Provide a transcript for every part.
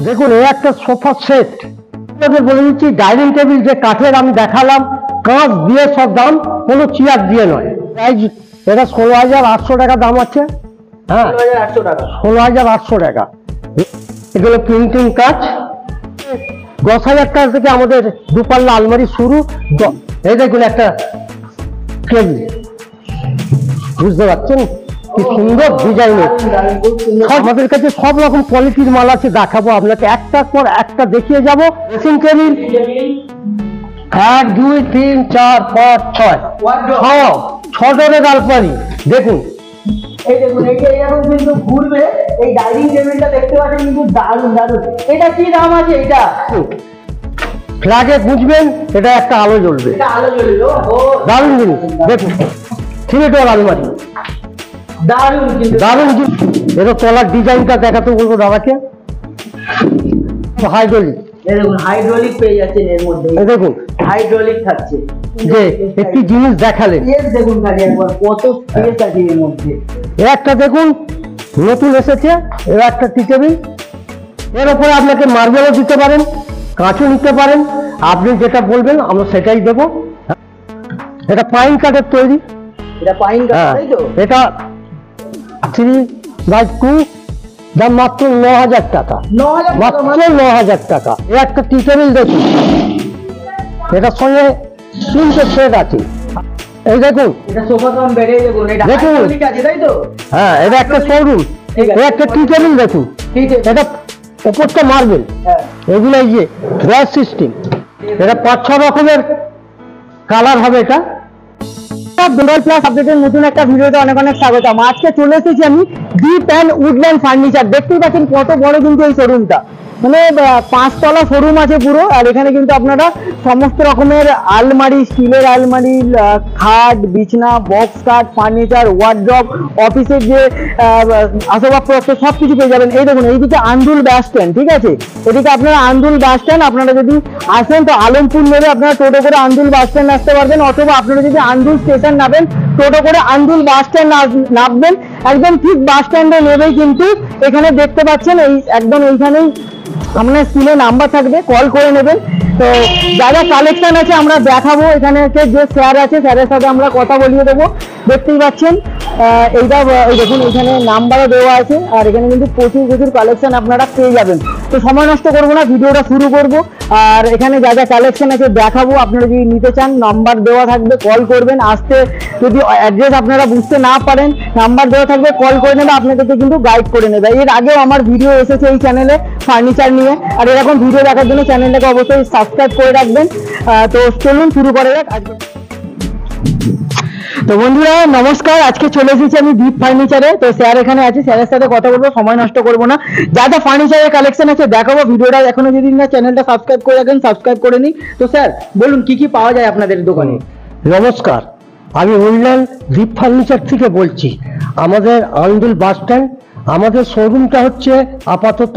দেখুন এই একটা সোফা সেট আপনাদের বলে দিচ্ছি, ডাইনিং টেবিল যে কাঠের আমি দেখালাম কাঁচ দিয়ে সব দাম, কোনো চেয়ার দিয়ে নয়। প্রাইস এটা 16,800 টাকা দাম আছে। হ্যাঁ 16,800 টাকা। 16,800 টাকা। এগুলো প্রিন্টিং কাজ। 10,000 টাকা থেকে আমাদের দুপাল্লা আলমারি শুরু। এই দেখুন একটা টেবিল, বুঝতে পারছেন কি সুন্দর ডিজাইনের। আমাদের কাছে সব রকম কোয়ালিটির মাল আছে, দেখাবো আপনাকে একটার পর একটা দেখিয়ে যাবো। ড্রেসিং টেবিল 1 2 3 4 5 6 6 ডোরের আলমারি। দেখুন এই দেখুন এইটা এরকম কিন্তু ঘুরবে। এই ডাইনিং টেবিলটা দেখতে পাচ্ছেন কিন্তু দারুণ দারুণ। এটা কি দাম আছে? এটা ফ্ল্যাগে বুঝবেন, এটা একটা আলো জ্বলবে, এটা আলো জ্বলবে। ও দারুণ জিনিস। দেখুন 3 ডোর আলমারি, দারুণ কিন্তু দারুণ জিনিস। এটা তলার ডিজাইনটা দেখাতে বলবো দাদাকে। হাইড্রোলিক, এই দেখুন হাইড্রোলিক পেয়ে যাচ্ছেন এর মধ্যে। এই দেখুন হাইড্রোলিক থাকছে। যে একটি জিনিস দেখালেন, স্পেস দেখুন খালি একবার কত স্পেস আছে এর মধ্যে। এর একটা দেখুন নতুন এসেছে, এর একটা টি টেবিল। এর উপরে আপনাকে মার্বেলও দিতে পারেন, কাঁচও নিতে পারেন, আপনি যেটা বলবেন আমরা সেটাই দেবো। এটা পাইন কাঠের তৈরি। এটা পাইন কাঠ, তাই তো? এটা 3/2 দাম মাত্র 9,000 টাকা। 9,000 টাকা মাত্র মানে? 9,000 টাকা। এর একটা টি টেবিল দেখুন, এটার সঙ্গে 3টে সেট আছে। এই দেখুন, এটা সোফা কম বেড়ে দেখুন। এটা দেখুন। হাইড্রোলিক আছে, তাই তো? হ্যাঁ এটা একটা শোরুম। ঠিক আছে। এর একটা টি টেবিল দেখুন, ঠিক আছে। এটা উপরটা মার্বেল, হ্যাঁ এগুলো এই যে গ্যাস সিস্টেম। এটা 5-6 রকমের কালার হবে। এটা বেঙ্গল প্লাস আপডেটের নতুন একটা ভিডিওতে অনেক অনেক স্বাগতম। আজকে চলে এসেছি আমি ডিপ অ্যান্ড উডল্যান্ড ফার্নিচার। দেখতেই পাচ্ছেন কত বড় কিন্তু এই শোরুমটা, মানে 5 তলা শোরুম আছে পুরো। আর এখানে কিন্তু আপনারা সমস্ত রকমের আলমারি, স্টিলের আলমারি, খাট, বিছনা, বক্স কাট, ফার্নিচার, ওয়ার্ড্রপ, অফিসের যে আসবাবপত্র সব কিছু পেয়ে যাবেন। এই দেখুন এইদিকে আন্দুল বাস স্ট্যান্ড, ঠিক আছে? এদিকে আপনারা আন্দুল বাস স্ট্যান্ড, আপনারা যদি আসেন তো আলমপুর নেবে আপনারা টোটো করে আন্দুল বাস স্ট্যান্ড আসতে পারবেন, অথবা আপনারা যদি আন্দুল স্টেশন নামেন টোটো করে আন্দুল বাস স্ট্যান্ড নামবেন। একদম ঠিক বাস স্ট্যান্ডে নেবেই কিন্তু এখানে দেখতে পাচ্ছেন এই একদম এইখানেই আপনার স্ক্রিনে নাম্বার থাকবে, কল করে নেবেন। তো যারা কালেকশন আছে আমরা দেখাবো, এখানে যে স্যার আছে স্যারের সাথে আমরা কথা বলিয়ে দেবো। দেখতেই পাচ্ছেন এইটা এই দেখুন এখানে নাম্বারও দেওয়া আছে। আর এখানে কিন্তু প্রচুর প্রচুর কালেকশন আপনারা পেয়ে যাবেন। তো সময় নষ্ট করবো না, ভিডিওটা শুরু করব। আর এখানে যা যা কালেকশন আছে দেখাবো। আপনারা যদি নিতে চান নাম্বার দেওয়া থাকবে, কল করবেন। আসতে যদি অ্যাড্রেস আপনারা বুঝতে না পারেন নাম্বার দেওয়া থাকবে, কল করে নেবে, আপনাদেরকে কিন্তু গাইড করে নেবে। এর আগেও আমার ভিডিও এসেছে এই চ্যানেলে ফার্নিচার নিয়ে। আর এরকম ভিডিও দেখার জন্য চ্যানেলটাকে অবশ্যই সাবস্ক্রাইব করে রাখবেন। তো চলুন শুরু করা যাক আজকে। তো বন্ধুরা নমস্কার, আজকে চলে এসেছি আমি দীপ ফার্নিচারে। তো স্যার এখানে আছে, স্যারের সাথে কথা বলবো, সময় নষ্ট করবো না। যা যা ফার্নিচারের কালেকশন আছে দেখাবো। ভিডিওটা এখনো যদি না চ্যানেলটা সাবস্ক্রাইব করে রাখেন, সাবস্ক্রাইব করে নিন। তো স্যার বলুন কি কি পাওয়া যায় আপনাদের দোকানে? নমস্কার, আমি উডল্যান্ড দীপ ফার্নিচার থেকে বলছি। আমাদের আন্দুল বাস স্ট্যান্ড, আমাদের শোরুমটা হচ্ছে আপাতত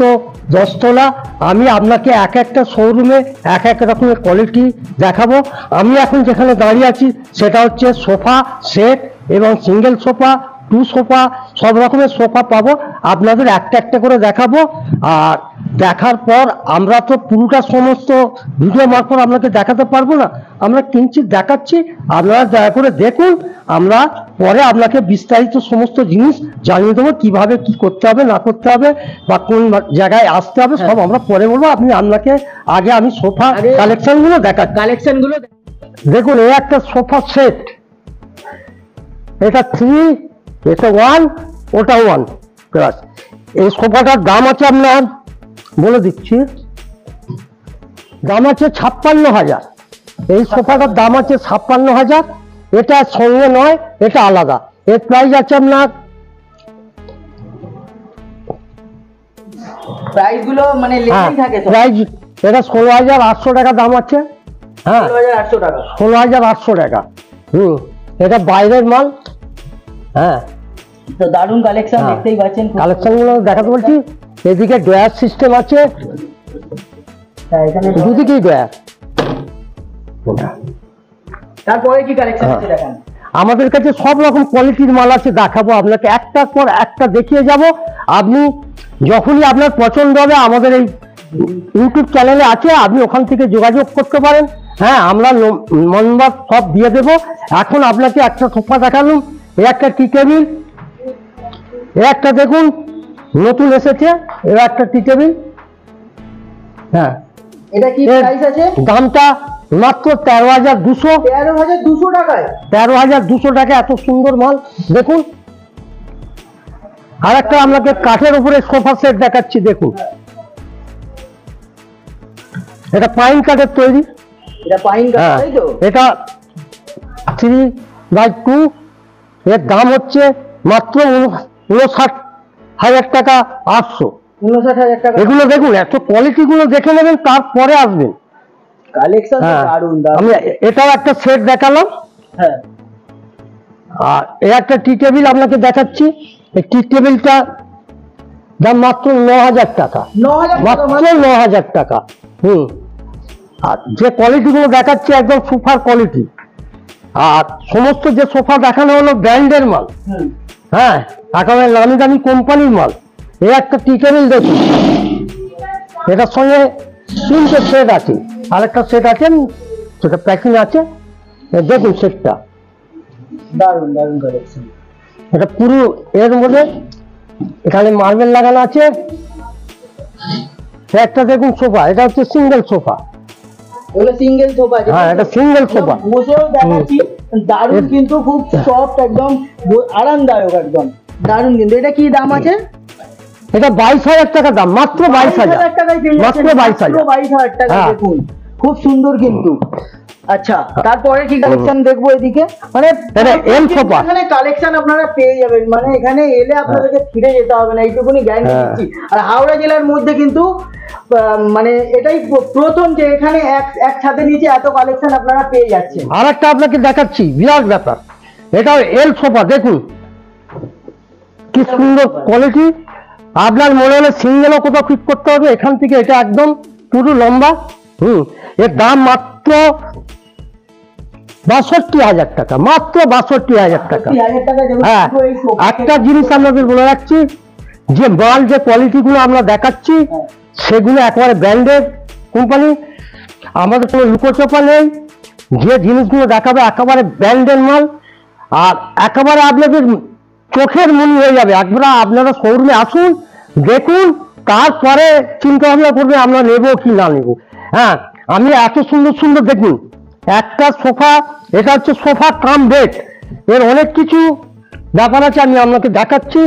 10 তলা। আমি আপনাকে এক একটা শোরুমে এক এক রকমের কোয়ালিটি দেখাবো। আমি এখন যেখানে দাঁড়িয়ে আছি সেটা হচ্ছে সোফা সেট এবং সিঙ্গেল সোফা, 2 সোফা, সব রকমের সোফা পাবো। আপনাদের একটা একটা করে দেখাবো। আর দেখার পর আমরা তো পুরোটা সমস্ত ভিডিও মারফত আপনাকে দেখাতে পারবো না, আমরা কিঞ্চিৎ দেখাচ্ছি, আপনারা দয়া করে দেখুন। আমরা পরে আপনাকে বিস্তারিত সমস্ত জিনিস জানিয়ে দেবো, কিভাবে কি করতে হবে না করতে হবে বা কোন জায়গায় আসতে হবে সব আমরা পরে বলবো। আপনাকে আগে আমি সোফা কালেকশন গুলো দেখাচ্ছি। কালেকশন গুলো দেখুন এই একটা সোফা সেট, এটা 3, এটা 1, ওটা 1 প্লাস। এই সোফাটার দাম আছে আপনার, বলে দিচ্ছি, দাম আছে 56,000। এই সোফাটার দাম আছে 56,000। এটা সঙ্গে নয়, এটা আলাদা। এর প্রাইস আছে আপনার, প্রাইস গুলো মানে লেখাই থাকে সব। প্রাইস এটা 16,800 টাকা দাম আছে। হ্যাঁ 16,800 টাকা। 16,800 টাকা। এটা বাইরের মাল। হ্যাঁ তো দারুণ কালেকশন দেখতেই পাচ্ছেন। কালেকশন গুলো দেখাতে বলছি। এদিকে ড্রয়ার সিস্টেম আছে, হ্যাঁ এখানে দুদিকেই ড্রয়ার। তারপরে কি কালেকশন আছে দেখান। আমাদের কাছে সব রকম কোয়ালিটির মাল আছে, দেখাবো আপনাকে একটার পর একটা দেখিয়ে যাব। আপনি যখনই আপনার পছন্দ হবে আমাদের এই ইউটিউব চ্যানেলে আছে, আপনি ওখান থেকে যোগাযোগ করতে পারেন। হ্যাঁ, আমরা নম্বর সব দিয়ে দেবো। এখন আপনাকে একটা সোফা দেখালাম, এ একটা টি টেবিল, এ একটা দেখুন নতুন এসেছে, এ একটা টি টেবিল। হ্যাঁ, এটা কি এর প্রাইস আছে? দামটা মাত্র 13,200। 13,200 টাকায়? 13,200 টাকা, এত সুন্দর মাল দেখুন। আর একটা আপনাকে কাঠের উপরে সোফা সেট দেখাচ্ছি, দেখুন এটা পাইন কাঠের তৈরি। এটা পাইন কাঠ, হ্যাঁ, তাই তো? এটা 3/2, এর দাম হচ্ছে মাত্র 59,000 টাকা 800। 59,000 টাকা। এগুলো দেখুন, এত কোয়ালিটি গুলো দেখে নেবেন, তারপরে আসবেন। কালেকশন তো হ্যাঁ, দারুণ আমি দারুণ। এটাও একটা সেট দেখালাম। হ্যাঁ, আর এই একটা টি টেবিল আপনাকে দেখাচ্ছি। এই টি টেবিলটা দাম মাত্র 9,000 টাকা, 9,000 টাকা মাত্র 9,000 টাকা। আর যে কোয়ালিটি গুলো দেখাচ্ছি একদম সুপার কোয়ালিটি। আর সমস্ত যে সোফা দেখানো হলো ব্র্যান্ডের মাল। হুম। হ্যাঁ, একেবারে নামি দামি কোম্পানির মাল। এই একটা টি টেবিল দেখুন, এটার সঙ্গে 3টে সেট আছে, আরেকটা সেট আছে সেটা প্যাকিং আছে। দেখুন সেটটা, দারুণ দারুণ কালেকশন। এটা পুরো এর মধ্যে এখানে মার্বেল লাগানো আছে। একটা দেখুন সোফা, এটা হচ্ছে সিঙ্গেল সোফা। এগুলো সিঙ্গেল সোফা। হ্যাঁ, এটা সিঙ্গেল সোফা। বসেও দেখাচ্ছি, দারুণ কিন্তু, খুব সফট একদম, আরামদায়ক একদম, দারুণ কিন্তু। এটা কি দাম আছে? এটা 22,000 টাকা দাম, মাত্র 22,000 টাকায় পেয়ে যাচ্ছেন, মাত্র 22,000। 22,000 টাকা। হ্যাঁ। দেখুন খুব সুন্দর কিন্তু। আচ্ছা, তারপরে কি কালেকশন দেখবো এদিকে? মানে এটা এম সোফা। এখানে কালেকশন আপনারা পেয়ে যাবেন, মানে এখানে এলে আপনাদেরকে ফিরে যেতে হবে না, এইটুকুনি গ্যারান্টি হ্যাঁ। দিচ্ছি। আর হাওড়া জেলার মধ্যে কিন্তু মানে এটাই প্রথম যে এখানে এক ছাদের নিচে এত কালেকশন আপনারা পেয়ে যাচ্ছেন। আর একটা আপনাকে দেখাচ্ছি, বিরাট ব্যাপার। এটা এল সোফা, দেখুন কি সুন্দর কোয়ালিটি। আপনার মনে হলে সিঙ্গেলও কোথাও ফিট করতে হবে, এখান থেকে এটা একদম পুরো লম্বা। এর দাম মাত্র 62,000 টাকা, মাত্র 62,000 টাকা। 30,000 টাকা দেবেন হ্যাঁ, শুধু এই সোফা একটা জিনিস আপনাদের বলে রাখছি, যে মাল যে কোয়ালিটি গুলো আমরা দেখাচ্ছি হ্যাঁ। সেগুলো একেবারে ব্র্যান্ডেড কোম্পানি। আমাদের কোনো লুকোচোপা নেই, যে জিনিসগুলো দেখাবে একেবারে ব্র্যান্ডেড মাল। আর একেবারে আপনাদের চোখের মনি হয়ে যাবে। একবার আপনারা শোরুমে আসুন, দেখুন, তারপরে চিন্তা ভাবনা করবে আমরা নেবো কি না নেবো। হ্যাঁ, আমি এত সুন্দর সুন্দর দেখুন একটা সোফা, এটা হচ্ছে সোফা কাম বেড, এর অনেক কিছু ব্যাপার আছে, আমি আপনাকে দেখাচ্ছি।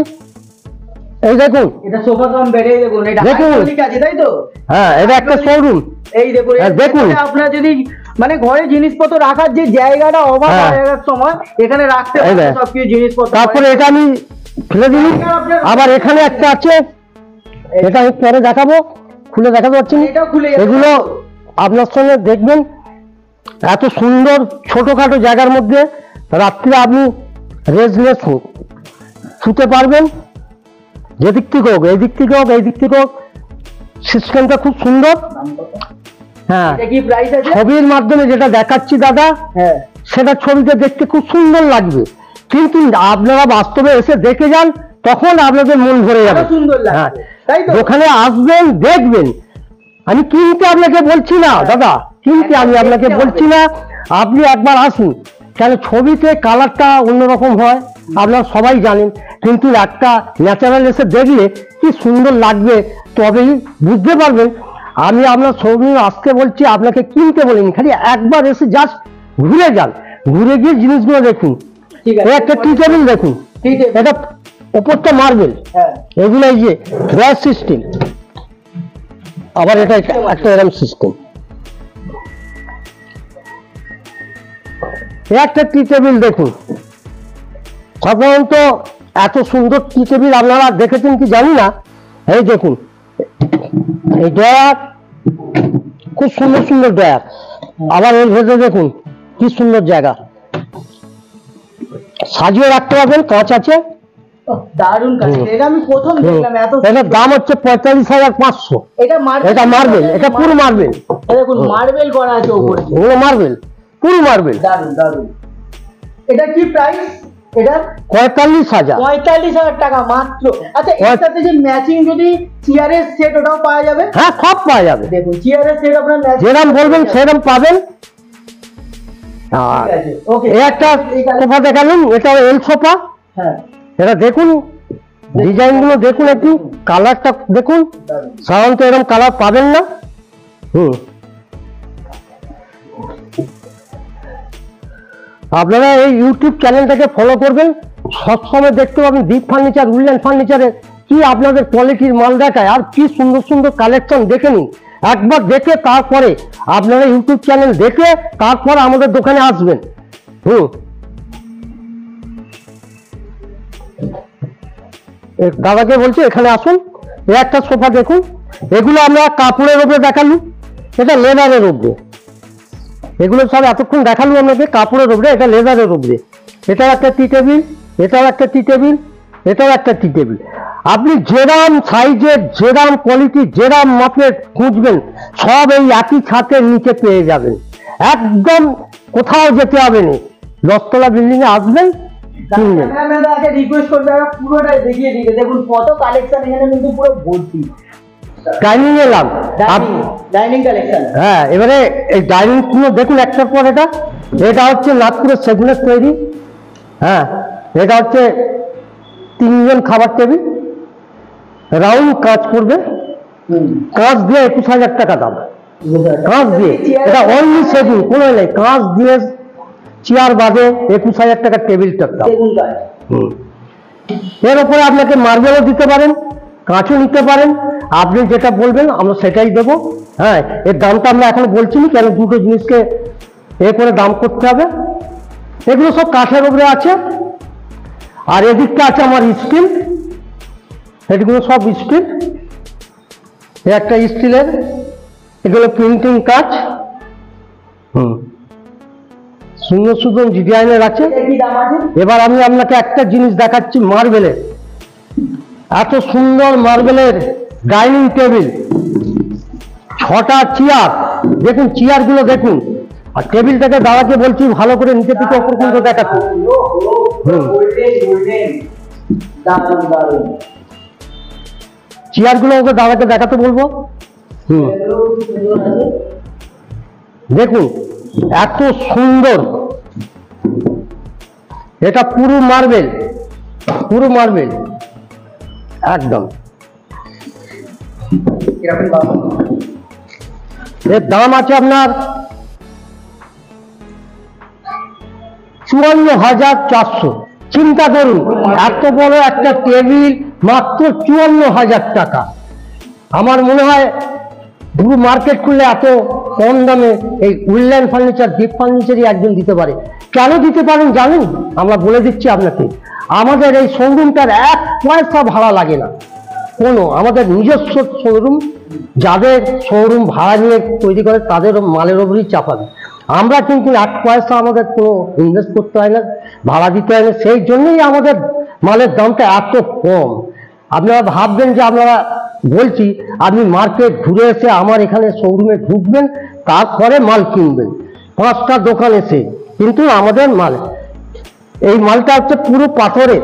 এই দেখুন, এটা সোফা কাম বেডে দেখুন, এটা দেখুন। হাইড্রোলিক আছে, তাই তো? হ্যাঁ, এটা একটা শোরুম। এই দেখুন, হ্যাঁ, দেখুন। আপনার যদি মানে ঘরে জিনিসপত্র রাখার যে জায়গাটা অভাব হ্যাঁ। হয় এক সময়, এখানে রাখতে এই পারবেন দেখ। সবকিছু জিনিসপত্র। তারপরে এটা আমি ফেলে দিই। আবার এখানে একটা আছে, এটা আমি পরে দেখাবো, খুলে দেখাতে পারছি না। এটাও খুলে যাবে। এগুলো আপনার সঙ্গে দেখবেন, এত সুন্দর ছোটখাটো জায়গার মধ্যে রাত্রে আপনি রেস্টলেস শুতে পারবেন। যেদিক থেকে হোক, এই দিক থেকে হোক, এই দিক থেকে হোক, সিস্টেমটা খুব সুন্দর। হ্যাঁ, এটা কি প্রাইস আছে? ছবির মাধ্যমে যেটা দেখাচ্ছি দাদা, হ্যাঁ, সেটা ছবিতে দেখতে খুব সুন্দর লাগবে, কিন্তু আপনারা বাস্তবে এসে দেখে যান, তখন আপনাদের মন ভরে যাবে। আরো সুন্দর লাগবে, হ্যাঁ, তাই তো? ওখানে আসবেন, দেখবেন। আমি কিনতে আপনাকে বলছি না দাদা, কিনতে আমি আপনাকে বলছি না, আপনি একবার আসুন। কেন ছবিতে কালারটা অন্যরকম হয়, আপনারা সবাই জানেন, কিন্তু একটা ন্যাচারাল এসে দেখলে কি সুন্দর লাগবে, তবেই বুঝতে পারবেন। আমি আপনার শোরুমে আসতে বলছি, আপনাকে কিনতে বলিনি, খালি একবার এসে জাস্ট ঘুরে যান, ঘুরে গিয়ে জিনিসগুলো দেখুন। ঠিক আছে। এই একটা টি টেবিল দেখুন, ঠিক আছে। এটা ওপরটা মার্বেল, হ্যাঁ, এগুলো এই যে গ্যাস সিস্টেম, আবার এটা একটা এরম সিস্টেম। একটা টি টেবিল দেখুন, সাধারণত এত সুন্দর টি টেবিল আপনারা দেখেছেন কি জানি না। এই দেখুন, এই ডয়ার, খুব সুন্দর সুন্দর ডয়ার। আবার এর ভেতরে দেখুন কি সুন্দর জায়গা, সাজিয়ে রাখতে পারবেন, কাঁচ আছে। দারুণ কাজ। এটা আমি প্রথম দেখলাম এত। এটার দাম হচ্ছে 45,500। এটা মার্বেল, এটা মার্বেল, এটা পুরো মার্বেল। দেখুন মার্বেল করা আছে উপরে। ওগুলো মার্বেল, পুরো মার্বেল। দারুণ দারুণ। এটা কি প্রাইস? এটা 45,000। 45,000 টাকা মাত্র। আচ্ছা এর সাথে যে ম্যাচিং যদি চেয়ারের সেট ওটাও পাওয়া যাবে? হ্যাঁ, সব পাওয়া যাবে। দেখুন চেয়ারের সেট আপনার যেরকম বলবেন সেরকম পাবেন। আর ওকে এই একটা সোফা দেখালাম, এটা এল সোফা। হ্যাঁ এটা দেখুন, ডিজাইন গুলো দেখুন, একটু কালারটা দেখুন, সাধারণত এরকম কালার পাবেন না। আপনারা এই ইউটিউব চ্যানেলটাকে ফলো করবেন, সবসময় দেখতে পাবেন দীপ ফার্নিচার, উডল্যান্ড ফার্নিচারের কি আপনাদের কোয়ালিটির মাল দেখায়, আর কি সুন্দর সুন্দর কালেকশন দেখে নিন। একবার দেখে তারপরে আপনারা ইউটিউব চ্যানেল দেখে তারপর আমাদের দোকানে আসবেন। দাদাকে বলছি এখানে আসুন, এই একটা সোফা দেখুন। এগুলো আমরা কাপড়ের উপরে দেখালু, এটা লেদারের উপরে। এগুলো সব এতক্ষণ দেখালু আপনাকে কাপড়ের উপরে, এটা লেদারের উপরে। এটাও একটা টি টেবিল, এটাও একটা টি টেবিল, এটাও একটা টি টেবিল। আপনি যেরাম সাইজের, যেরাম কোয়ালিটি, যেরাম মাপের খুঁজবেন সব এই একই ছাদের নিচে পেয়ে যাবেন। একদম কোথাও যেতে হবে না, 10 তলা বিল্ডিং এ আসবেন, কিনবেন। রিকোয়েস্ট করবে আমরা পুরোটাই দেখিয়ে দিতে। দেখুন কত কালেকশন এখানে কিন্তু পুরো ভর্তি। ডাইনিং এলাম, ডাইনিং কালেকশন। হ্যাঁ, এবারে এই ডাইনিং গুলো দেখুন একটার পর এটা। এটা হচ্ছে নাগপুরের সেগুনের তৈরি। হ্যাঁ, এটা হচ্ছে 3 জন খাবার টেবিল, রাউন্ড কাজ করবে, কাঁচ দিয়ে 21,000 টাকা দাম। কাঁচ দিয়ে, এটা অনলি সেগুন, কোনো নেই, কাঁচ দিয়ে চেয়ার বাদে 21,000 টাকা টেবিলটার দাম। এর উপরে আপনাকে মার্বেলও দিতে পারেন, কাঁচও নিতে পারেন, আপনি যেটা বলবেন আমরা সেটাই দেবো। হ্যাঁ, এর দামটা আমরা এখন বলছি না, কেন দুটো জিনিসকে এ করে দাম করতে হবে। এগুলো সব কাঠের উপরে আছে, আর এদিকটা আছে আমার স্টিল, এগুলো সব স্টিল। একটা স্টিলের, এগুলো প্রিন্টিং কাজ। সুন্দর সুন্দর ডিজাইনের আছে। এবার আমি আপনাকে একটা জিনিস দেখাচ্ছি মার্বেলের, এত সুন্দর মার্বেলের ডাইনিং টেবিল, 6টা চেয়ার। দেখুন চেয়ার গুলো দেখুন, আর টেবিলটাকে দাদাকে বলছি ভালো করে নিচে থেকে অপর কিন্তু দেখাচ্ছি। চেয়ার গুলো ওকে দাদাকে দেখাতে বলবো। দেখুন এত সুন্দর, এটা পুরো মার্বেল, পুরো মার্বেল একদম। এর দাম আছে আপনার 54,400। চিন্তা করুন, এত বড় একটা টেবিল মাত্র 54,000 টাকা। আমার মনে হয় পুরো মার্কেট খুললে এত কম দামে এই উডল্যান্ড ফার্নিচার, দীপ ফার্নিচারই একজন দিতে পারে। কেন দিতে পারেন জানেন? আমরা বলে দিচ্ছি আপনাকে, আমাদের এই শোরুমটার 1 পয়সা ভাড়া লাগে না কোনো। আমাদের নিজস্ব শোরুম, যাদের শোরুম ভাড়া নিয়ে তৈরি করে তাদের মালের ওপরই চাপাবে। আমরা কিন্তু 1 পয়সা আমাদের কোনো ইনভেস্ট করতে হয় না, ভাড়া দিতে হয় না। সেই জন্যই আমাদের মালের দামটা এত কম। আপনারা ভাববেন যে আপনারা বলছি, আপনি মার্কেট ঘুরে এসে আমার এখানে শোরুমে ঢুকবেন, তারপরে মাল কিনবেন। 5টা দোকান এসে কিন্তু আমাদের মাল, এই মালটা হচ্ছে পুরো পাথরের,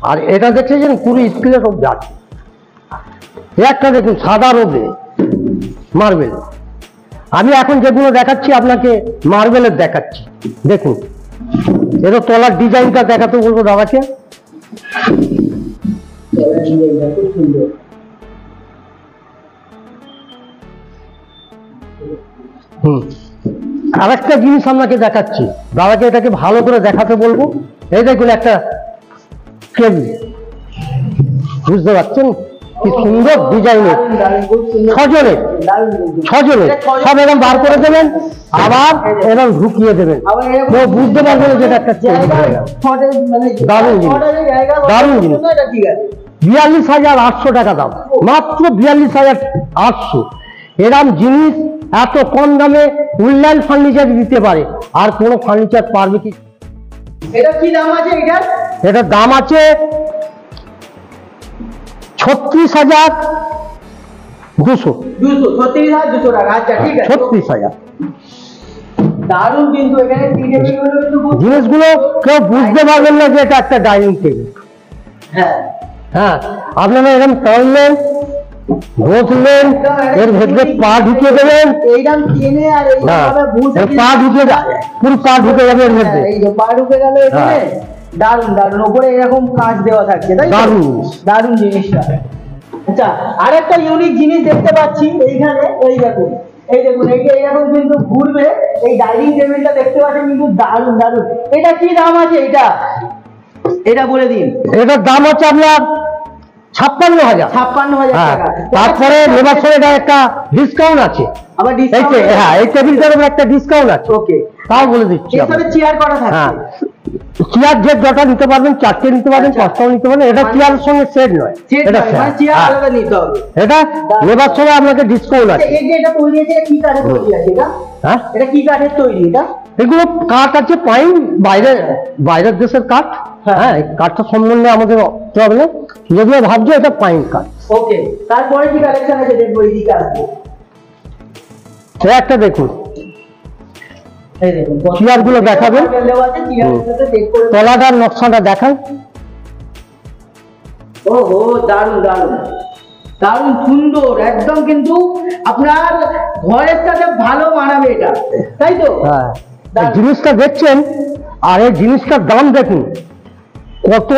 আর এটা দেখছেন পুরো স্টিলের রোদ আছে। একটা দেখুন সাদা রোদে মার্বেল। আমি এখন যেগুলো দেখাচ্ছি আপনাকে মার্বেলের দেখাচ্ছি। দেখুন এটা তলার ডিজাইনটা দেখাতে বলবো দাদাকে। আর একটা জিনিস আপনাকে দেখাচ্ছি, দাদাকে এটাকে ভালো করে দেখাতে বলবো। এই দেখুন একটা টেবিল, বুঝতে পারছেন কি সুন্দর ডিজাইনের, 6 জনের সব এরকম বার করে দেবেন, আবার এরকম ঢুকিয়ে দেবেন, কেউ বুঝতে পারবে না যেটা একটা টেবিল হয়ে গেল। দারুণ জিনিস, দারুণ জিনিস। 42,800 টাকা দাম, মাত্র 42,800। এরকম জিনিস এত কম দামে উডল্যান্ড ফার্নিচার দিতে পারে, আর কোনো ফার্নিচার পারবে কি? এটা কি দাম আছে? এটার দাম আছে 36,200। 36,200 টাকা। আচ্ছা ঠিক আছে, 36,000। দারুণ কিন্তু এখানে টি টেবিল গুলো কিন্তু খুব জিনিসগুলো কেউ বুঝতে পারবেন না যে এটা একটা ডাইনিং টেবিল। হ্যাঁ হ্যাঁ, আপনারা এরকম টানলেন, বসলেন, এর ভেতরে পা ঢুকিয়ে দেবেন। এইরকম টেনে আর হ্যাঁ, এইভাবে বুঝে এর পা ঢুকে পুরো পা ঢুকে যাবে এর মধ্যে। এই যে পা ঢুকে গেল এখানে। হ্যাঁ। দারুণ দারুণ, উপরে এরকম কাঁচ দেওয়া থাকছে, তাই তো? দারুণ। দারুণ জিনিসটা। আচ্ছা, আরেকটা ইউনিক জিনিস দেখতে পাচ্ছি এইখানে, এই দেখুন, এই দেখুন, এই যে এরকম কিন্তু ঘুরবে, এই ডাইনিং টেবিলটা দেখতে পাচ্ছেন কিন্তু দারুণ দারুণ। এটা কি দাম আছে এটা বলে দিন। এটার দাম হচ্ছে আপনার 56,000। 56,000 হ্যাঁ, টাকা। তারপরে নেবার পরে এটা একটা ডিসকাউন্ট আছে। আবার এই ডিসকাউন্ট? যে, হ্যাঁ, এই টেবিলটার উপর একটা ডিসকাউন্ট আছে, ওকে, তাও বলে দিচ্ছি এর আপনাকে। সাথে চেয়ার করা হ্যাঁ, থাকছে। চেয়ার যে যটা নিতে পারবেন, 4টে নিতে পারবেন, আচ্ছা। 5টাও নিতে পারবেন। এটা মানে- চেয়ারের সঙ্গে সেট নয়, সেট এটা নয়, set। মানে চেয়ার হ্যাঁ, আলাদা নিতে হবে। এটা নেবার সময় আপনাকে ডিসকাউন্ট আচ্ছা, আছে। এই যে এটা তৈরি আছে, এটা কি কাঠের তৈরি আছে এটা? হ্যাঁ, এটা কি কাঠের তৈরি এটা? এগুলো কাঠ আছে পাইন, বাইরের দেশের কাঠ। হ্যাঁ। হ্যাঁ, এই কাঠটা সম্বন্ধে আমাদের অত হবে না, যদিও ভাবছো এটা পাইন কাঠ। ওকে, তারপরে কি কালেকশন আছে দেখবো, এইদিকে আসবো। সে একটা দেখুন, এই দেখুন চেয়ারগুলো দেখাবেন। দেওয়া আছে, চেয়ারের সাথে চেক করে। তলাটার নকশাটা দেখান। ওহো, দারুণ দারুণ দারুণ সুন্দর, একদম কিন্তু আপনার ঘরের সাথে ভালো মানাবে এটা, তাই তো? হ্যাঁ, এই জিনিসটা দেখছেন, আর এই জিনিসটার দাম দেখুন কত,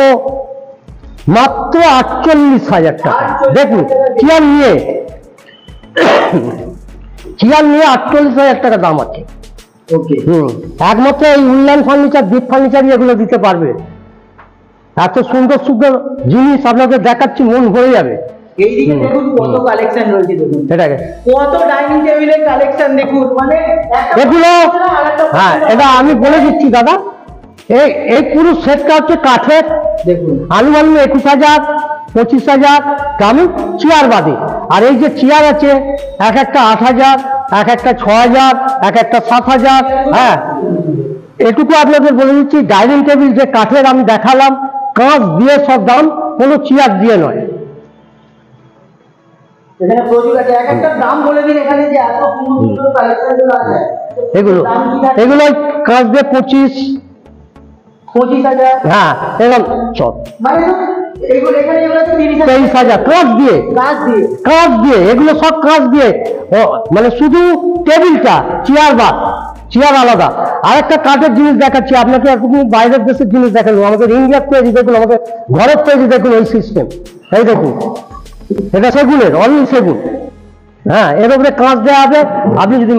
মাত্র 48,000 টাকা। 48,000 দেখুন, চেয়ার নিয়ে 48,000 টাকা দাম আছে। ওকে, একমাত্র এই উন্নয়ন ফার্নিচার, দীপ ফার্নিচার এগুলো দিতে পারবে। এত সুন্দর সুন্দর জিনিস আপনাদের দেখাচ্ছি, মন ভরে যাবে। এইদিকে দেখুন কত কালেকশন রয়েছে, দেখুন এটাকে কত ডাইনিং টেবিলের কালেকশন দেখুন, মানে একটা এগুলো, পছন্দ না, আরেকটা হ্যাঁ, পছন্দ এটা না। আমি বলে দিচ্ছি দাদা, এই পুরো সেটটা হচ্ছে কাঠের। দেখুন আনুমানিক 21,000, 25,000 দামি চেয়ার বাদে। আর এই যে চেয়ার আছে, এক একটা 8,000, এক একটা 6,000, এক একটা 7,000। হ্যাঁ, এটুকু আপনাদের বলে দিচ্ছি, ডাইনিং টেবিল যে কাঠের আমি দেখালাম, কাঁচ দিয়ে সব দাম, কোনো চেয়ার দিয়ে নয়। এখানে প্রচুর আছে, এক একটা দাম বলে দিন এখানে, যে এত সুন্দর সুন্দর কালেকশন গুলো আছে। এগুলো দাম কি থাকে? এগুলো কাঁচ দিয়ে 25,000, হ্যাঁ, এরকম সব মানে এগুলো এখানে যেগুলো আছে 30,000 23,000 কাঁচ দিয়ে, গাছ দিয়ে। কাঁচ দিয়ে, এগুলো সব কাঁচ দিয়ে। মানে শুধু টেবিলটা, চেয়ার বাদ, চেয়ার আলাদা। আরেকটা কাঠের জিনিস দেখাচ্ছি আপনাকে, এতদিন বাইরের দেশের জিনিস দেখালো, আমাদের ইন্ডিয়ার তৈরি দেখুন, আমাদের ঘরের তৈরি দেখুন, এই সিস্টেম। এই দেখুন, এটা সেগুনের, অনলি সেগুন। হ্যাঁ, এর উপরে কাঁচ দেওয়া হবে, আপনি যদি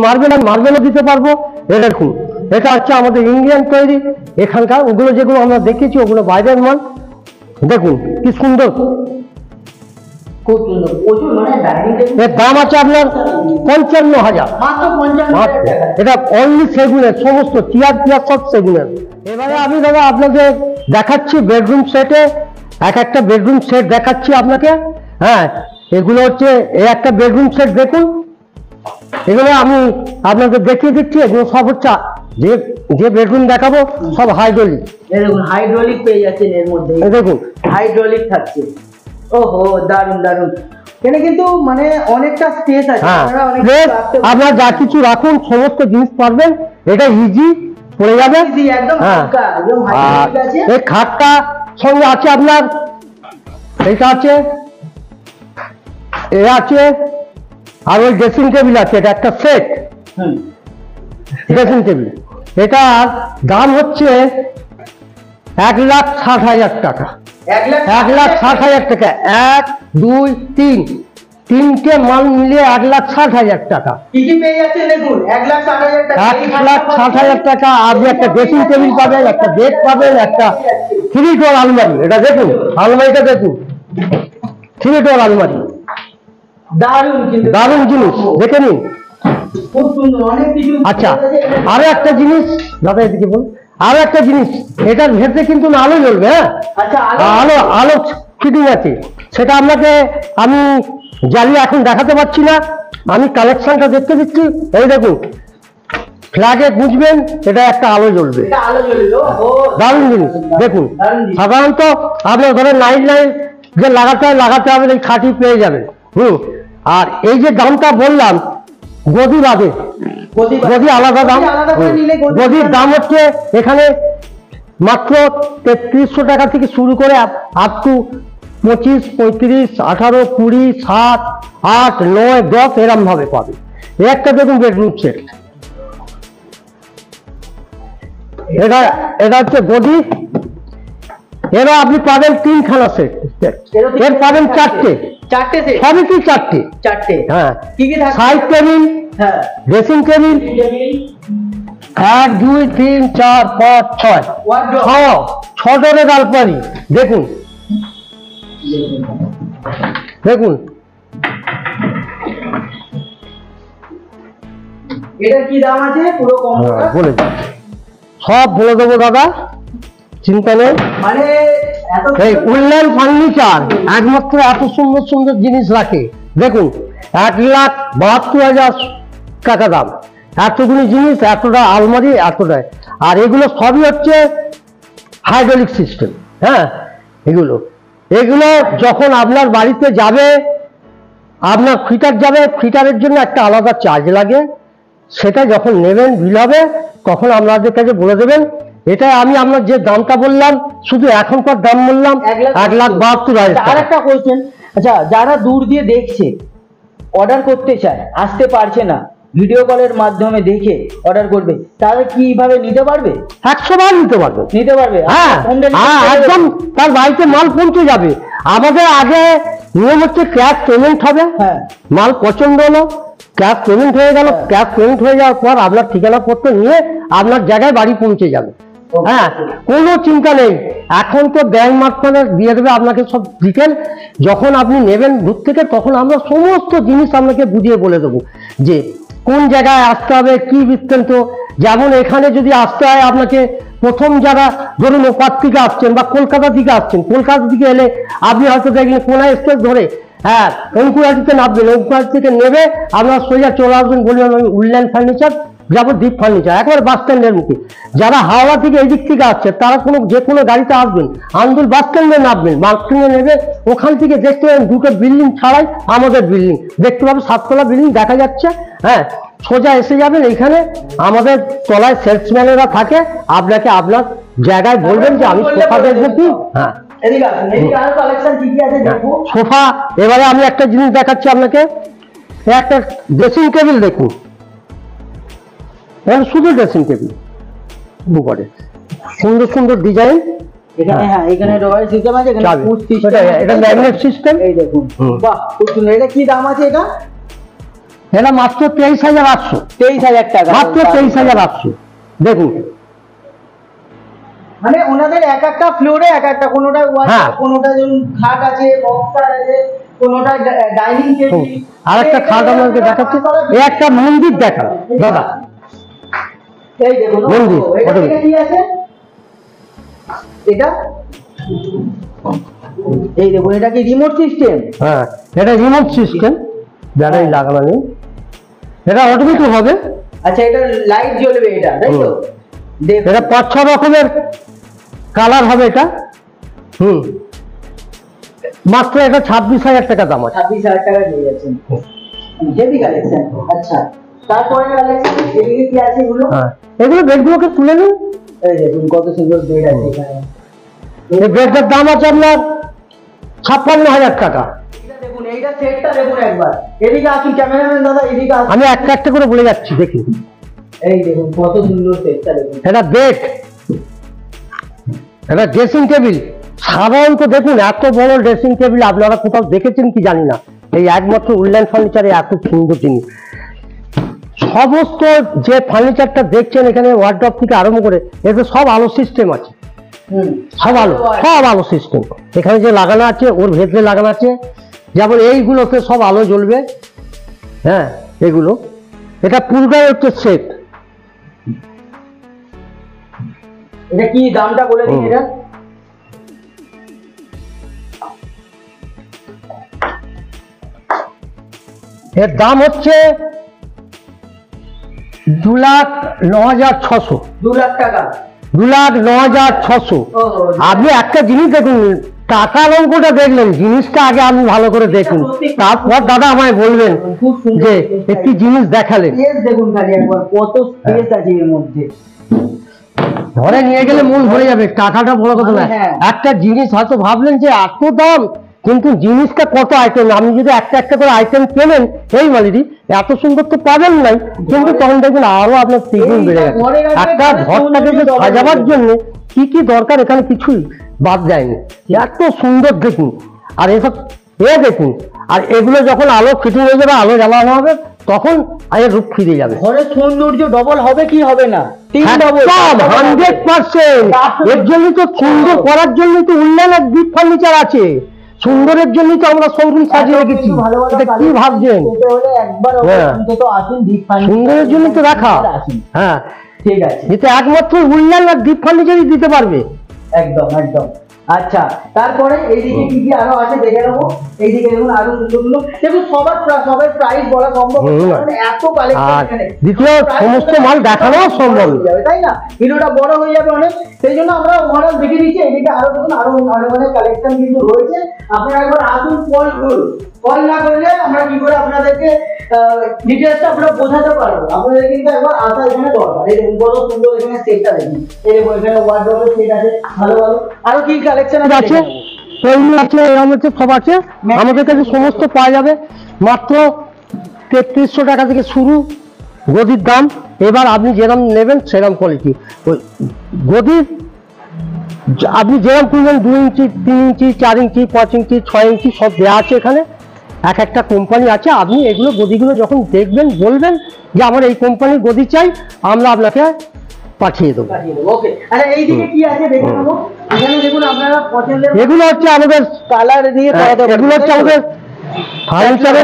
মার্বেলও দিতে পারবো। এটা দেখুন, এটা হচ্ছে আমাদের ইন্ডিয়ান তৈরি। এখানকার ওগুলো যেগুলো আমরা দেখেছি, ওগুলো বাইরের মাল। দেখুন কি সুন্দর। খুব সুন্দর, প্রচুর, মানে ডাইনিং টেবিল এর দাম আছে আপনার 55,000। মাত্র 55,000 টাকা। এটা অনলি সেগুনের, সমস্ত চেয়ার সব সেগুনের। এবারে আমি দাদা আপনাদের দেখাচ্ছি বেডরুম সেটে, এক একটা বেডরুম সেট দেখাচ্ছি আপনাকে। হ্যাঁ, এগুলো হচ্ছে, এই একটা বেডরুম সেট দেখুন, এগুলো আমি আপনাদের দেখিয়ে দিচ্ছি। এগুলো সব হচ্ছে, যে বেডরুম দেখাবো সব হাইড্রোলিক। এই দেখুন হাইড্রোলিক পেয়ে যাচ্ছেন এর মধ্যে, এই দেখুন, হাইড্রোলিক থাকছে। ওহো, দারুন দারুন, এখানে কিন্তু মানে অনেকটা স্পেস আছে, হ্যাঁ, আপনারা অনেক প্লেট, কিছু রাখতে পারেন। আপনার যা কিছু রাখুন সমস্ত জিনিস পারবেন, এটা ইজি পড়ে যাবে। Easy, একদম হ্যাঁ, হালকা, একদম আর হাইড্রোলিক আছে। এই খাটটা সঙ্গে আছে আপনার, এইটা আছে, এ আছে, আর ওই ড্রেসিং টেবিল আছে, এটা একটা সেট হুম, ড্রেসিং টেবিল। এটার দাম হচ্ছে 1,60,000 টাকা। 1,60,000 টাকা, 1, 2, 3, তিনটে মাল মিলিয়ে 1,60,000 টাকা। কি কি পেয়ে যাচ্ছেন দেখুন, 1,60,000 টাকা। 1,60,000 টাকা আপনি একটা ড্রেসিং টেবিল পাবেন, একটা বেড পাবেন, একটা 3 ডোর আলমারি। এটা দেখুন, আলমারিটা দেখুন, 3 ডোর আলমারি, দারুন, কিন্তু দারুণ জিনিস, দেখে নিন। খুব সুন্দর, অনেক কিছু। আচ্ছা, আরো একটা জিনিস দাদা, এদিকে বলুন। আরো একটা জিনিস, এটার ভেতরে কিন্তু না আলো জ্বলবে। হ্যাঁ, আচ্ছা, আলো আলো ফিটিং আছে, সেটা আপনাকে আমি জ্বালিয়ে এখন দেখাতে পারছি না, আমি কালেকশনটা দেখতে দিচ্ছি। এই দেখুন, ফ্ল্যাগে বুঝবেন, এটা একটা আলো জ্বলবে, এটা আলো জ্বলবে। ও দারুণ জিনিস। দেখুন, দারুণ জিনিস। সাধারণত আপনার ঘরে লাইট যে লাগাতে হবে এই খাঁটি পেয়ে যাবেন। আর এই যে দামটা বললাম, গদি বাদে, গদি আলাদা দাম। আলাদা করে নিলে গদির দাম হচ্ছে এখানে মাত্র 3300 টাকা থেকে শুরু করে আপ টু 25, 35, 18, 20, 7, 8, 9, 10 এরম ভাবে পাবে। একটা দেখুন বেডরুম সেট, এটা হচ্ছে গদি। এরা আপনি পাবেন 3খানা সেট, এর পাবেন 4টে, চারটে সেট, সবই কি 4টে। হ্যাঁ, কি কি থাকছে? সাইড টেবিল, হ্যাঁ, ড্রেসিং টেবিল, 1, 2, 3, 4, 5, 6, ওয়ার্ড্রপ। 6 ডোরের আলমারি। দেখুন দেখুন, এটার কি দাম আছে পুরো কম্বোটা? বলে দিন, সব বলে দেবো দাদা, চিন্তা নেই। মানে এত এই উডল্যান্ড ফার্নিচার একমাত্র এত সুন্দর সুন্দর জিনিস রাখে। দেখুন 1,72,000 টাকা দাম, এতগুলি জিনিস, এতটা আলমারি, এতটাই। আর এগুলো সবই হচ্ছে হাইড্রোলিক সিস্টেম। হ্যাঁ, এগুলো যখন আপনার বাড়িতে যাবে, আপনার ফিটার যাবে, ফিটারের জন্য একটা আলাদা চার্জ লাগে, সেটা যখন নেবেন বিল হবে তখন আপনাদের কাছে বলে দেবেন। এটা আমি আপনার যে দামটা বললাম, শুধু এখনকার দাম বললাম 1,72,000 আর টাকা। একটা কোশ্চেন, আচ্ছা যারা দূর দিয়ে দেখছে, অর্ডার করতে চায়, আসতে পারছে না, ভিডিও কলের মাধ্যমে দেখে অর্ডার করবে, তারা কিভাবে নিতে পারবে? 100 বার নিতে পারবেন। নিতে পারবে? হ্যাঁ, Home delivery হ্যাঁ, করে একদম দেবে? তার বাড়িতে মাল পৌঁছে যাবে। আমাদের আগে নিয়ম হচ্ছে ক্যাশ পেমেন্ট হবে। হ্যাঁ। মাল পছন্দ হলো, ক্যাশ পেমেন্ট হয়ে গেল, ক্যাশ পেমেন্ট হয়ে যাওয়ার পর আপনার ঠিকানা পত্র নিয়ে আপনার জায়গায় বাড়ি পৌঁছে যাবে। হ্যাঁ, কোনো চিন্তা নেই। এখন তো ব্যাংক মারফতে দিয়ে দেবে আপনাকে সব ডিটেল। যখন আপনি নেবেন দূর থেকে, তখন আমরা সমস্ত জিনিস আপনাকে বুঝিয়ে বলে দেবো যে কোন জায়গায় আসতে হবে, কি বৃত্তান্ত। যেমন এখানে যদি আসতে হয় আপনাকে, প্রথম যারা ধরুন ওপার থেকে আসছেন বা কলকাতা থেকে আসছেন, কলকাতা থেকে এলে আপনি হয়তো দেখলেন কোনা এক্সপ্রেস ধরে, হ্যাঁ, অঙ্কুরাটিতে নামবেন, অঙ্কুরাটি থেকে নেবে আপনার সোজা চলে আসবেন, বলবেন আমি উডল্যান্ড ফার্নিচার যাবো, দ্বীপ ফার্নিচার, একবার বাস স্ট্যান্ডের মুখে। যারা হাওড়া থেকে এই দিক থেকে আসছে, তারা যে কোনো গাড়িতে আসবেন, আন্দুল বাস স্ট্যান্ডে নামবেন, বাস স্ট্যান্ডে নেবে, ওখান থেকে দেখতে পাবেন দুটো বিল্ডিং ছাড়াই আমাদের বিল্ডিং দেখতে পাবেন, 7তলা বিল্ডিং দেখা যাচ্ছে। হ্যাঁ, সোজা এসে যাবেন, এইখানে আমাদের তলায় সেলসম্যানেরা থাকে, আপনাকে আপনার জায়গায় বলবেন যে আমি সোফা দেখবো কি। হ্যাঁ, এদিকে আসুন, এদিকে আরো কালেকশন কি কি আছে দেখবো। সোফা। এবারে আমি একটা জিনিস দেখাচ্ছি আপনাকে, একটা ড্রেসিং টেবিল দেখুন, শুধু ড্রেসিং টেবিল উপরে সুন্দর সুন্দর ডিজাইন। এখানে, হ্যাঁ, এখানে ডোয়ার সিস্টেম আছে, এখানে চাবি। পুশ সিস্টেম, এটা ম্যাগনেট সিস্টেম। এই দেখুন, হুম। বাহ, খুব সুন্দর। এটা কি দাম আছে? এটা এটা মাত্র 23,800, 23,000 টাকা, মাত্র 23,800। দেখুন, মানে ওনাদের এক একটা ফ্লোরে এক একটা, কোনোটা হ্যাঁ। কোনোটা যেমন খাট আছে, বক্স আছে, কোনোটা ডাইনিং টেবিল। আর একটা খাট আপনাকে দেখাচ্ছি, এই একটা মন্দির দেখা দাদা, এই দেখুন মন্দির, এটা কি আছে? এটা এই দেখুন, এটা কি রিমোট সিস্টেম? হ্যাঁ, এটা রিমোট সিস্টেম, ব্যাটারি লাগানো নেই, এটা অটোমেটিক হবে। আচ্ছা, এটা লাইট জ্বলবে, এটা তাই তো? দেখুন, এটা 5-6 রকমের কালার হবে এটা। মাত্র এটা 26,000 টাকা দাম আছে। 26,000 টাকা দিয়ে যাচ্ছেন, হেভি কালেকশন। আচ্ছা, তারপরে কালেকশন এদিকে কি আছে এগুলো? হ্যাঁ, এগুলো বেডগুলোকে তুলে নিন। এই দেখুন কত সুন্দর বেড আছে এখানে। এই বেডটার দাম আছে আপনার 56,000 টাকা। এটা দেখুন, এইটা সেটটা দেখুন একবার। এদিকে আসুন ক্যামেরাম্যান দাদা, এদিকে আসুন। আমি একটা একটা করে বলে যাচ্ছি, দেখি। এই দেখুন কত সুন্দর সেটটা দেখুন। এটা বেড, এটা ড্রেসিং টেবিল। সাধারণত দেখুন এত বড় ড্রেসিং টেবিল আপনারা কোথাও দেখেছেন কি জানি না, এই একমাত্র উডল্যান্ড ফার্নিচারে এত সুন্দর জিনিস। সমস্ত যে ফার্নিচারটা দেখছেন এখানে, ওয়ার্ডরোব থেকে আরম্ভ করে, এতে সব আলো সিস্টেম আছে, সব আলো সিস্টেম। এখানে যে লাগানো আছে, ওর ভেতরে লাগানো আছে, যেমন এইগুলোতে সব আলো জ্বলবে। হ্যাঁ, এগুলো, এটা পুরোটাই হচ্ছে সেট। এটা কি দামটা বলে দিন এটা? এর দাম হচ্ছে 2,09,600। 2 লাখ টাকা। 2,09,600। ওহো। আপনি একটা জিনিস দেখুন, টাকার অঙ্কটা দেখলেন, জিনিসটা আগে আপনি ভালো করে দেখুন, তারপর দাদা আমায় বলবেন খুব সুন্দর যে একটি জিনিস দেখালেন। স্পেস দেখুন খালি একবার, কত স্পেস আছে এর মধ্যে। ঘরে নিয়ে গেলে মন ভরে যাবে, টাকাটা বড় কথা না। হ্যাঁ। একটা জিনিস হয়তো ভাবলেন যে এত দাম, কিন্তু জিনিসটা কত আইটেম, আপনি যদি একটা একটা করে আইটেম কেনেন এই মালিটি, এত সুন্দর তো পাবেন নাই, কিন্তু তখন দেখবেন আরো আপনার তিনগুণ বেড়ে গেছে। ঘরে রাখলে একটা তাহলে ঘরটাকে যে সৌন্দর্য সাজাবার double জন্য কি কি দরকার এখানে কিছুই বাদ যায়নি, এত সুন্দর দেখুন। আর এসব দেখুন, আর এগুলো যখন আলো ফিটিং হয়ে যাবে, আলো জ্বালানো হবে, তখন আয়ের রূপ ফিরে যাবে। ঘরের সৌন্দর্য ডবল হবে কি হবে না? 3 ডবল, 100%। এর জন্য তো সুন্দর করার জন্য তো উন্নয়নের দ্বীপ ফার্নিচার আছে, সুন্দরের জন্য তো আমরা শোরুম সাজিয়ে রেখেছি। এটা কি ভাবছেন? একবার হ্যাঁ। অন্তত আসুন, দ্বীপ ফার্নিচার সুন্দরের জন্য তো রাখা। আসুন। হ্যাঁ, ঠিক আছে, যেটা একমাত্র উন্নয়ন আর দ্বীপ ফার্নিচারই দিতে পারবে। একদম একদম। আচ্ছা, তারপরে এইদিকে কি কি আরো আছে দেখে নেবো। এইদিকে দেখুন আরো সুন্দর সুন্দর, দেখুন সবার প্রাইস বলা সম্ভব হচ্ছে না, কারণ এত কালেকশন আর এখানে। দ্বিতীয় সমস্ত মাল দেখানো সম্ভব হয়ে যাবে, তাই না? ভিডিওটা বড় হয়ে যাবে অনেক, সেই জন্য আমরা ওভারঅল দেখে দিচ্ছি। এদিকে আরো দেখুন, আরো অনেক কালেকশন কিন্তু রয়েছে। আপনারা একবার আসুন, কল না করলে আমরা কি করে আপনাদেরকে ডিটেইলসটা আমরা বোঝাতে পারবো। আপনাদের কিন্তু একবার আসা এখানে দরকার। এই দেখুন কত সুন্দর এখানে সেটটা দেখুন, এই দেখুন এখানে ওয়ার্ডরোবের সেট আছে, ভালো ভালো আরো কি কালেকশন আছে, আছে। শোরুম আছে, এরকম হচ্ছে, সব আছে আমাদের কাছে, সমস্ত পাওয়া যাবে মাত্র 3300 টাকা থেকে শুরু গদির দাম। এবার আপনি যেরকম নেবেন সেরকম কোয়ালিটি, ওই গদির আপনি যেরকম কিনবেন 2 ইঞ্চি, 3 ইঞ্চি, 4 ইঞ্চি, 5 ইঞ্চি, 6 ইঞ্চি সব দেওয়া আছে এখানে। এক একটা কোম্পানি আছে, আপনি এগুলো গদিগুলো যখন দেখবেন বলবেন যে আমার এই কোম্পানির গদি চাই, আমরা আপনাকে পাঠিয়ে দেবো। ওকে, আরে এইদিকে কি আছে দেখে নেবো। এখানে দেখুন আপনারা পছন্দের এগুলো হচ্ছে আমাদের কালার দিয়ে করাতে পারবেন। এগুলো হচ্ছে আমাদের ফার্নিচারে,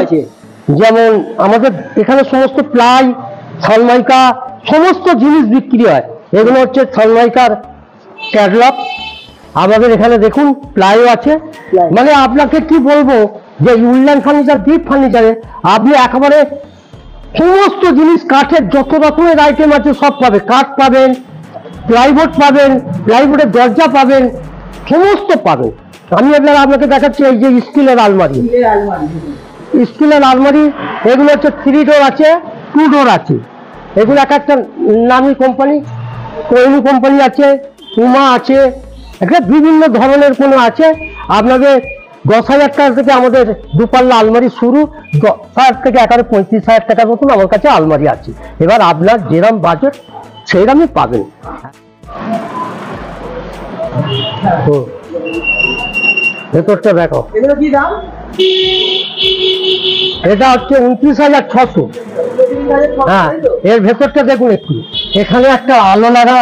যেমন আমাদের এখানে সমস্ত প্লাই, সনমাইকা সমস্ত জিনিস বিক্রি হয়। এগুলো হচ্ছে সনমাইকার ক্যাটালগ। আমাদের এখানে দেখুন প্লাইও আছে। Ply। মানে আপনাকে কি বলবো যে উডল্যান্ড ফার্নিচার, দ্বীপ ফার্নিচারে আপনি একেবারে সমস্ত জিনিস, কাঠের যত রকমের আইটেম আছে সব পাবে। কাঠ পাবেন, প্লাইবোর্ড পাবেন, প্লাইবোর্ডের দরজা পাবেন, সমস্ত পাবেন। আমি আপনাকে দেখাচ্ছি এই যে স্টিলের আলমারি। স্টিলের আলমারি। স্টিলের আলমারি এগুলো হচ্ছে 3 ডোর আছে, 2 ডোর আছে। এগুলো এক একটা নামি কোম্পানি, কোয়েলি কোম্পানি আছে, উমা আছে, একটা বিভিন্ন ধরনের কোনো আছে। আপনাদের 10,000 টাকা থেকে আমাদের দুপাল্লা আলমারি শুরু, 10,000 থেকে একেবারে 35,000 টাকার মতন আমার কাছে আলমারি আছে। এবার আপনার যেরকম বাজেট সেইরকমই পাবেন। তো ভেতরটা দেখো, এগুলো কি দাম? এটা হচ্ছে 29,600। হ্যাঁ, এর ভেতরটা দেখুন একটু, এখানে একটা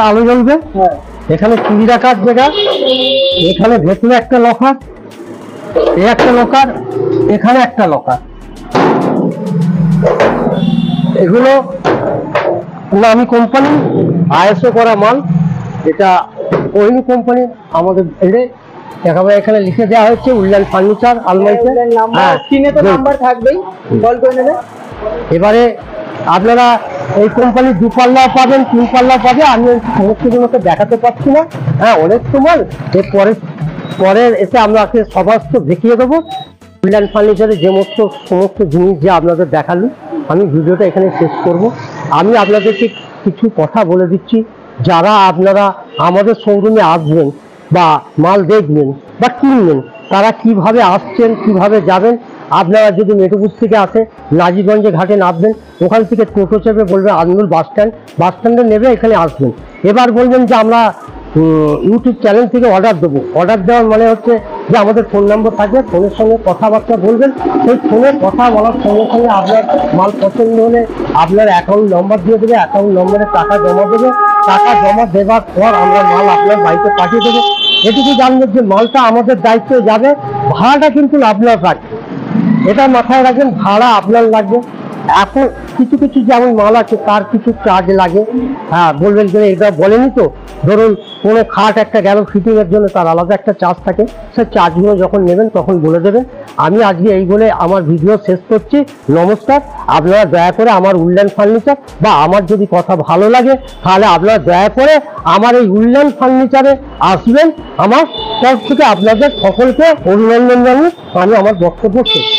আলো জ্বলবে, হ্যাঁ, এখানে চুরি রাখার জায়গা, এখানে ভেতরে একটা লকার, এই একটা লকার, এখানে একটা লকার। এগুলো নামি কোম্পানি, আইএসও করা মাল। এটা ওই কোম্পানি আমাদের একেবারে এখানে লিখে দেওয়া হয়েছে উডল্যান্ড ফার্নিচার আলমারিতে। হ্যাঁ, স্ক্রিনে তো নাম্বার থাকবেই, কল করে নেবে। এবারে আপনারা এই কোম্পানির 2 পাল্লাও পাবেন, 3 পাল্লাও পাবে। আমি সমস্ত গুলোকে দেখাতে পারছি না, হ্যাঁ অনেক সময় এর পরে এসে আপনাকে সমস্ত দেখিয়ে দেবো। উডল্যান্ড ফার্নিচারের সমস্ত জিনিস যে আপনাদের দেখালো, আমি ভিডিওটা এখানে শেষ করব। আমি আপনাদেরকে কিছু কথা বলে দিচ্ছি, যারা আপনারা আমাদের শোরুমে আসবেন বা মাল দেখবেন বা কিনবেন, তারা কিভাবে আসছেন, কিভাবে যাবেন। আপনারা যদি মেটুপুর থেকে আসে, নাজিগঞ্জে ঘাটে নামবেন, ওখান থেকে টোটো চেপে বলবেন আন্দুল বাস স্ট্যান্ডে নেবে এখানে আসবেন। এবার বলবেন যে আমরা ইউটিউব চ্যানেল থেকে অর্ডার দেবো। অর্ডার দেওয়ার মানে হচ্ছে যে আমাদের ফোন নম্বর থাকবে, ফোনের সঙ্গে কথাবার্তা বলবেন। সেই ফোনে কথা বলার সঙ্গে সঙ্গে আপনার মাল পছন্দ হলে আপনার অ্যাকাউন্ট নম্বর দিয়ে দেবে, অ্যাকাউন্ট নম্বরে টাকা জমা দেবে। টাকা জমা দেওয়ার পর আমরা মাল আপনার বাড়িতে পাঠিয়ে দেবো। এটুকু জানবেন যে মালটা আমাদের দায়িত্বে যাবে, ভাড়াটা কিন্তু আপনার থাকবে। এটা মাথায় রাখবেন, ভাড়া আপনার লাগবে। এখন কিছু কিছু যেমন মাল আছে তার কিছু চার্জ লাগে। হ্যাঁ, বলবেন যে এটা বলেনি তো, ধরুন কোনো খাট একটা গেল ফিটিং এর জন্য তার আলাদা একটা চার্জ থাকে, সেই চার্জগুলো যখন নেবেন তখন বলে দেবেন। আমি আজকে এই বলে আমার ভিডিও শেষ করছি। নমস্কার। আপনারা দয়া করে আমার উডল্যান্ড ফার্নিচার বা আমার যদি কথা ভালো লাগে তাহলে আপনারা দয়া করে আমার এই উডল্যান্ড ফার্নিচারে আসবেন। আমার তরফ থেকে আপনাদের সকলকে অভিনন্দন জানিয়ে আমি আমার বক্তব্য শেষ।